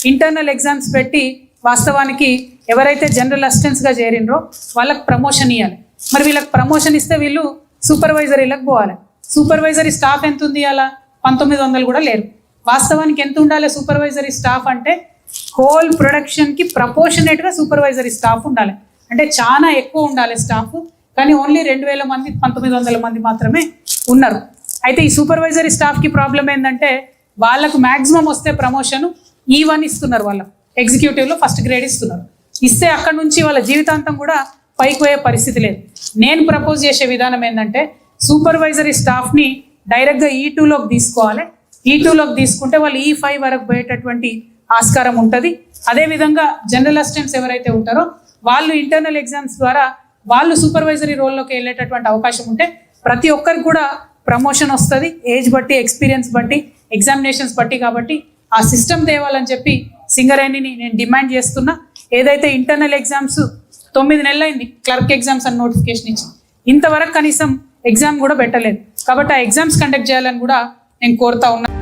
Internal exams పెట్టి వాస్తవానికి ఎవరైతే జనరల్ అసిస్టెంట్స్గా చేరినరో వాళ్ళకి ప్రమోషన్ ఇవ్వాలి. మరి వీళ్ళకి ప్రమోషన్ ఇస్తే వీళ్ళు సూపర్వైజరీలకు పోవాలి. సూపర్వైజరీ స్టాఫ్ ఎంత ఉంది? అలా 1900 కూడా లేరు. వాస్తవానికి ఎంత ఉండాలి సూపర్వైజరీ స్టాఫ్ అంటే? హోల్ ప్రొడక్షన్కి ప్రపోర్షనేట్గా సూపర్వైజరీ స్టాఫ్ ఉండాలి. అంటే చాలా ఎక్కువ ఉండాలి స్టాఫ్. కానీ ఓన్లీ 2000 మంది 1900 మంది మాత్రమే ఉన్నారు. అయితే ఈ సూపర్వైజరీ స్టాఫ్కి ప్రాబ్లం ఏంటంటే వాళ్ళకు మ్యాక్సిమం వస్తే ప్రమోషన్ E1 ఇస్తున్నారు. వాళ్ళకు ఎగ్జిక్యూటివ్లో ఫస్ట్ గ్రేడ్ ఇస్తున్నారు. ఇస్తే అక్కడ నుంచి వాళ్ళ జీవితాంతం కూడా పైకి పోయే పరిస్థితి లేదు. నేను ప్రపోజ్ చేసే విధానం ఏంటంటే సూపర్వైజరీ స్టాఫ్ని డైరెక్ట్గా E2లోకి తీసుకోవాలి. E2లోకి తీసుకుంటే వాళ్ళు E5 వరకు పోయేటటువంటి ఆస్కారం ఉంటుంది. అదేవిధంగా జనరల్ అసిస్టెంట్స్ ఎవరైతే ఉంటారో వాళ్ళు ఇంటర్నల్ ఎగ్జామ్స్ ద్వారా వాళ్ళు సూపర్వైజరీ రోల్లోకి వెళ్ళేటటువంటి అవకాశం ఉంటే ప్రతి ఒక్కరికి కూడా ప్రమోషన్ వస్తుంది. ఏజ్ బట్టి, ఎక్స్పీరియన్స్ బట్టి, ఎగ్జామినేషన్స్ బట్టి. కాబట్టి ఆ సిస్టమ్ తేవాలని చెప్పి సింగరేణిని నేను డిమాండ్ చేస్తున్నా. ఏదైతే ఇంటర్నల్ ఎగ్జామ్స్ 9 నెలలు అయింది క్లర్క్ ఎగ్జామ్స్ అని నోటిఫికేషన్ ఇచ్చి, ఇంతవరకు కనీసం ఎగ్జామ్ కూడా పెట్టలేదు. కాబట్టి ఆ ఎగ్జామ్స్ కండక్ట్ చేయాలని కూడా నేను కోరుతా ఉన్నా.